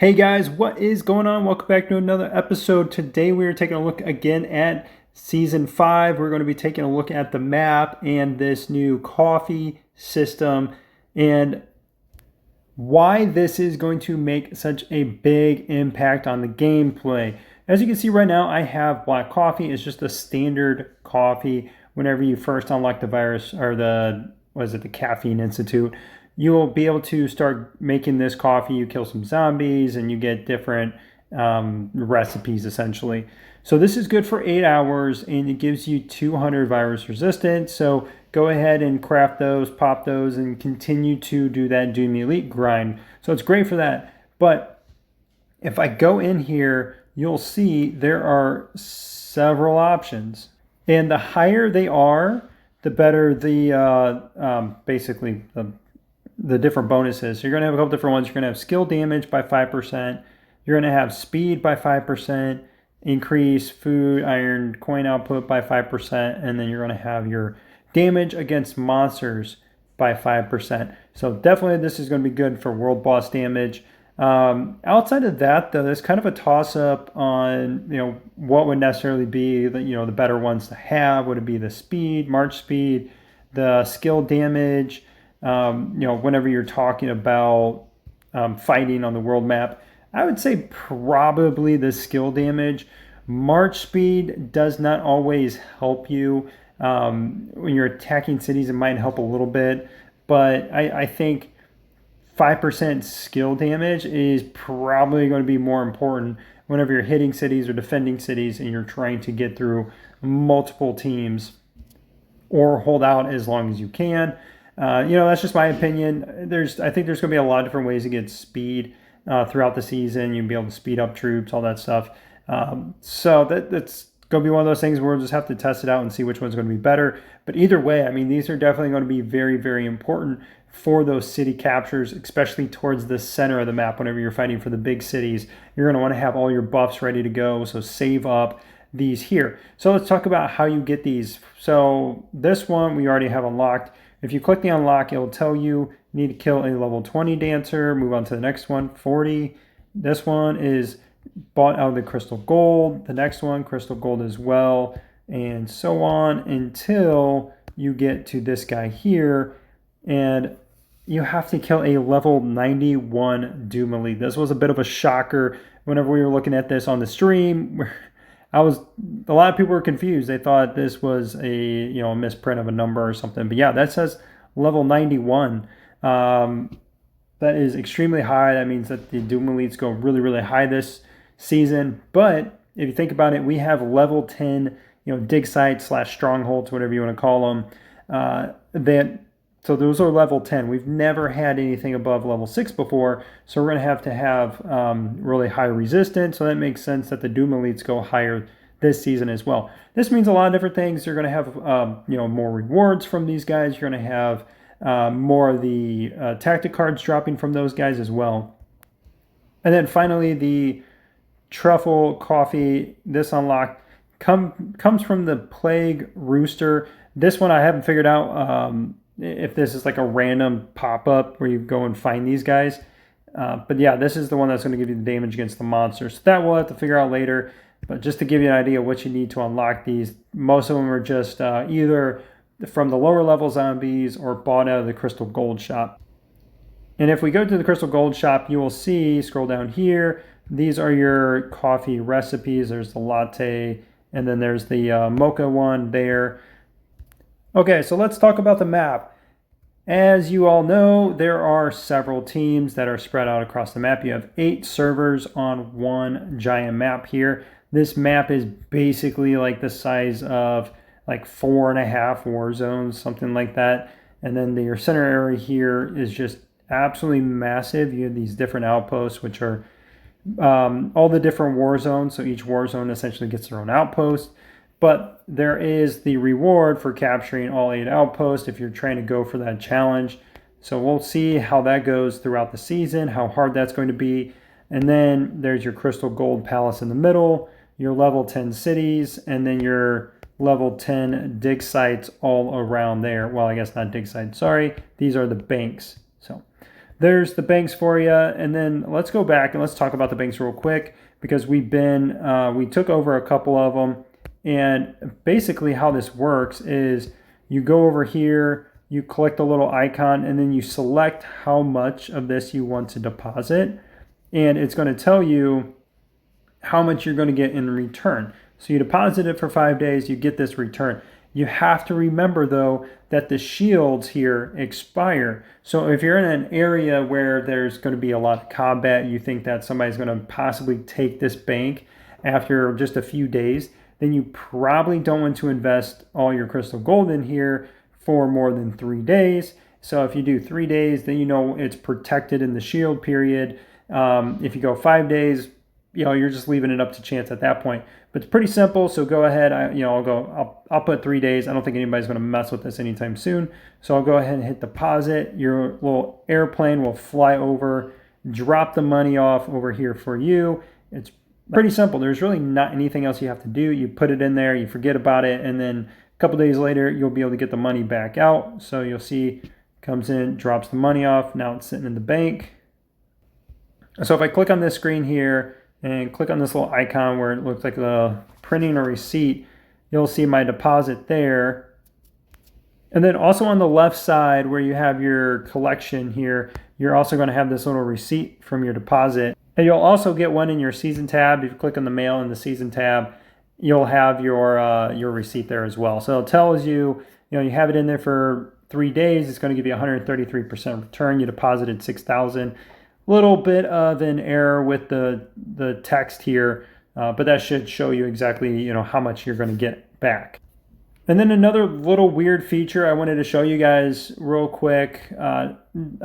Hey guys, what is going on? Welcome back to another episode. Today we are taking a look again at Season 5. We're going to be taking a look at the map and this new coffee system and why this is going to make such a big impact on the gameplay. As you can see right now, I have black coffee. It's just a standard coffee. Whenever you first unlock the virus or the Caffeine Institute, you will be able to start making this coffee. You kill some zombies and you get different recipes essentially. So this is good for 8 hours and it gives you 200 virus resistance. So go ahead and craft those, pop those, and continue to do that Doom Elite grind. So it's great for that. But if I go in here, you'll see there are several options. And the higher they are, the better basically the different bonuses. So you're going to have a couple different ones. You're going to have skill damage by 5%. You're going to have speed by 5%, increase food, iron, coin output by 5%, and then you're going to have your damage against monsters by 5%. So definitely this is going to be good for world boss damage. Outside of that, though, there's kind of a toss-up on what would necessarily be the better ones to have. Would it be the speed, march speed, the skill damage? Whenever you're talking about fighting on the world map, I would say probably the skill damage. March speed does not always help you. When you're attacking cities, it might help a little bit, but I think 5% skill damage is probably going to be more important whenever you're hitting cities or defending cities and you're trying to get through multiple teams or hold out as long as you can. That's just my opinion. I think there's going to be a lot of different ways to get speed throughout the season. You'll be able to speed up troops, all that stuff. So that's going to be one of those things where we'll just have to test it out and see which one's going to be better. But either way, I mean, these are definitely going to be very, very important for those city captures, especially towards the center of the map. Whenever you're fighting for the big cities, you're going to want to have all your buffs ready to go. So save up these here. So let's talk about how you get these. So this one we already have unlocked. If you click the unlock, it will tell you need to kill a level 20 dancer. Move on to the next one, 40. This one is bought out of the crystal gold. The next one, crystal gold as well, and so on until you get to this guy here, and you have to kill a level 91 Doom Elite. This was a bit of a shocker whenever we were looking at this on the stream. A lot of people were confused. They thought this was a misprint of a number or something. But yeah, that says level 91. That is extremely high. That means that the Doom Elites go really, really high this season. But if you think about it, we have level 10, dig sites / strongholds, whatever you want to call them. So those are level 10. We've never had anything above level 6 before, so we're going to have really high resistance. So that makes sense that the Doom Elites go higher this season as well. This means a lot of different things. You're going to have more rewards from these guys. You're going to have more of the tactic cards dropping from those guys as well. And then finally, the truffle coffee, this unlocked, comes from the Plague Rooster. This one I haven't figured out if this is like a random pop-up where you go and find these guys. But yeah, this is the one that's going to give you the damage against the monsters. So that we'll have to figure out later. But just to give you an idea of what you need to unlock these, most of them are just either from the lower level zombies or bought out of the Crystal Gold shop. And if we go to the Crystal Gold shop, you will see, scroll down here, these are your coffee recipes. There's the latte, and then there's the mocha one there. Okay, so let's talk about the map. As you all know, there are several teams that are spread out across the map. You have 8 servers on one giant map here. This map is basically like the size of like 4.5 war zones, something like that. And then your center area here is just absolutely massive. You have these different outposts, which are all the different war zones. So each war zone essentially gets their own outpost. But there is the reward for capturing all 8 outposts if you're trying to go for that challenge. So we'll see how that goes throughout the season, how hard that's going to be. And then there's your Crystal Gold Palace in the middle, your level 10 cities, and then your level 10 dig sites all around there. Well, I guess not dig sites, sorry. These are the banks. So there's the banks for you. And then let's go back and let's talk about the banks real quick, because we took over a couple of them. And basically how this works is you go over here, you click the little icon, and then you select how much of this you want to deposit. And it's going to tell you how much you're going to get in return. So you deposit it for 5 days, you get this return. You have to remember, though, that the shields here expire. So if you're in an area where there's going to be a lot of combat, you think that somebody's going to possibly take this bank after just a few days, then you probably don't want to invest all your crystal gold in here for more than 3 days. So if you do 3 days, then you know it's protected in the shield period. If you go 5 days, you're just leaving it up to chance at that point. But it's pretty simple. So go ahead. I'll put 3 days. I don't think anybody's going to mess with this anytime soon. So I'll go ahead and hit deposit. Your little airplane will fly over, drop the money off over here for you. It's pretty simple. There's really not anything else you have to do. You put it in there, you forget about it, and then a couple days later, you'll be able to get the money back out. So you'll see, comes in, drops the money off. Now it's sitting in the bank. So if I click on this screen here and click on this little icon where it looks like the printing a receipt, you'll see my deposit there. And then also on the left side where you have your collection here, you're also going to have this little receipt from your deposit. And you'll also get one in your season tab. If you click on the mail in the season tab, you'll have your receipt there as well. So it tells you, you have it in there for 3 days. It's going to give you 133% return. You deposited 6,000. Little bit of an error with the text here, but that should show you exactly how much you're going to get back. And then another little weird feature I wanted to show you guys real quick. I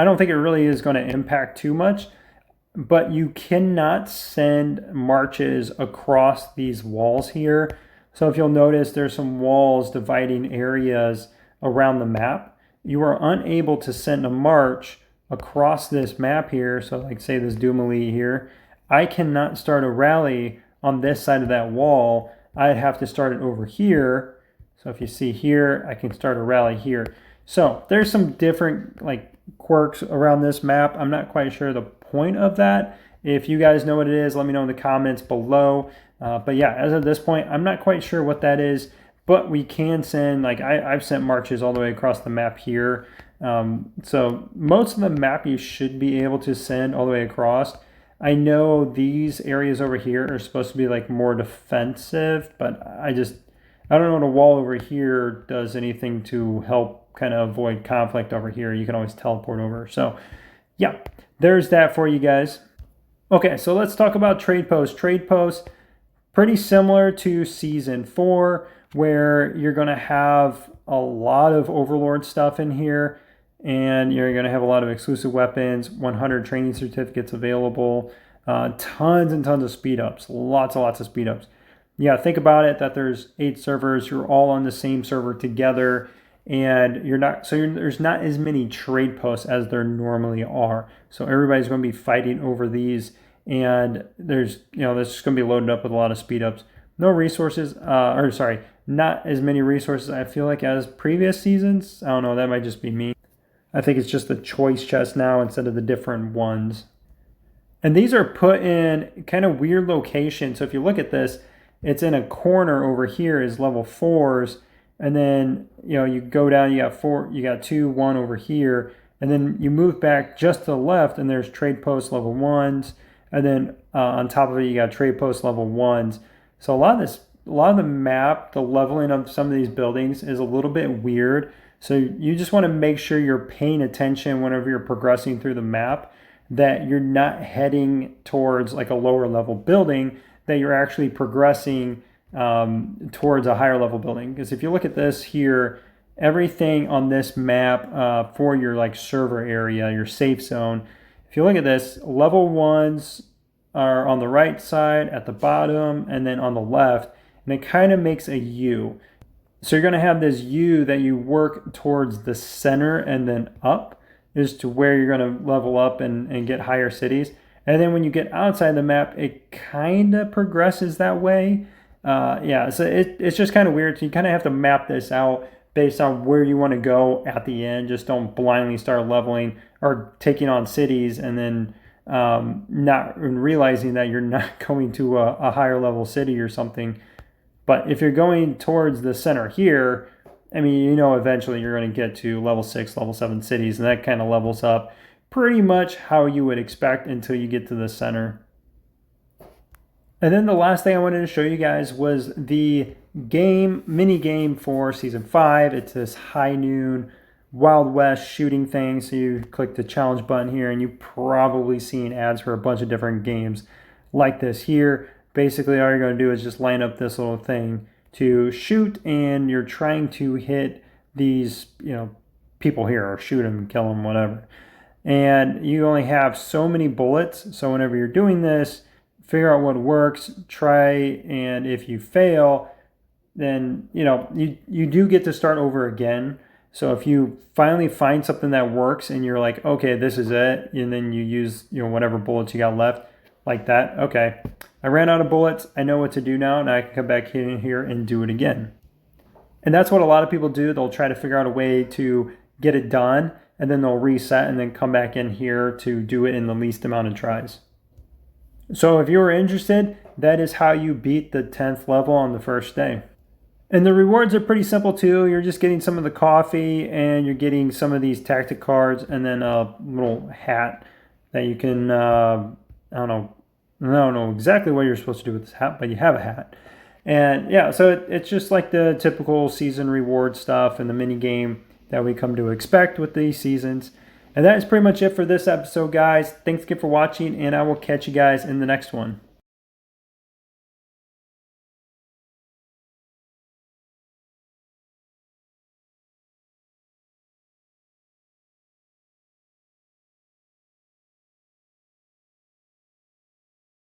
don't think it really is going to impact too much, but you cannot send marches across these walls here. So if you'll notice, there's some walls dividing areas around the map. You are unable to send a march across this map here. So like say this Dumalee here, I cannot start a rally on this side of that wall. I'd have to start it over here. So if you see here, I can start a rally here. So there's some different quirks around this map. I'm not quite sure the point of that. If you guys know what it is, let me know in the comments below. But yeah, as of this point, I'm not quite sure what that is, but we can send, I've sent marches all the way across the map here. So most of the map you should be able to send all the way across. I know these areas over here are supposed to be more defensive, but I don't know what a wall over here does anything to help kind of avoid conflict over here. You can always teleport over. So yeah, there's that for you guys. Okay, so let's talk about trade posts. Trade posts, pretty similar to Season 4, where you're going to have a lot of Overlord stuff in here, and you're going to have a lot of exclusive weapons, 100 training certificates available, tons and tons of speed ups, lots and lots of speed ups. Yeah, think about it, that there's 8 servers, you're all on the same server together, and there's not as many trade posts as there normally are. So everybody's going to be fighting over these, and there's just going to be loaded up with a lot of speed ups. No resources, not as many resources I feel like as previous seasons. I don't know, that might just be me. I think it's just the choice chest now instead of the different ones. And these are put in kind of weird locations. So if you look at this, it's in a corner over here is level 4s. And then, you go down, you got 2, 1 over here. And then you move back just to the left and there's trade post level 1s. And then on top of it, you got trade post level 1s. So a lot of the map, the leveling of some of these buildings is a little bit weird. So you just want to make sure you're paying attention whenever you're progressing through the map, that you're not heading towards a lower level building, that you're actually progressing towards a higher level building. Because if you look at this here, everything on this map for your server area, your safe zone, if you look at this, level 1s are on the right side at the bottom and then on the left, and it kind of makes a U. So you're going to have this U that you work towards the center and then up is to where you're going to level up and get higher cities. And then when you get outside the map, it kind of progresses that way. So it's just kind of weird. So you kind of have to map this out based on where you want to go at the end. Just don't blindly start leveling or taking on cities and then not realizing that you're not going to a higher level city or something. But if you're going towards the center here, I mean, eventually you're going to get to level 6, level 7 cities, and that kind of levels up pretty much how you would expect until you get to the center. And then the last thing I wanted to show you guys was the mini game for Season 5. It's this High Noon Wild West shooting thing. So you click the challenge button here, and you've probably seen ads for a bunch of different games like this here. Basically, all you're going to do is just line up this little thing to shoot, and you're trying to hit these, people here, or shoot them, kill them, whatever. And you only have so many bullets. So whenever you're doing this, figure out what works, try, and if you fail, then you do get to start over again. So if you finally find something that works and you're like, okay, this is it, and then you use whatever bullets you got left, like that, okay, I ran out of bullets, I know what to do now, and I can come back in here and do it again. And that's what a lot of people do. They'll try to figure out a way to get it done, and then they'll reset and then come back in here to do it in the least amount of tries. So if you were interested, that is how you beat the 10th level on the first day. And the rewards are pretty simple too. You're just getting some of the coffee, and you're getting some of these tactic cards, and then a little hat that you can, I don't know exactly what you're supposed to do with this hat, but you have a hat. And yeah, so it's just like the typical season reward stuff and the mini game that we come to expect with these seasons. And that is pretty much it for this episode, guys. Thanks again for watching, and I will catch you guys in the next one.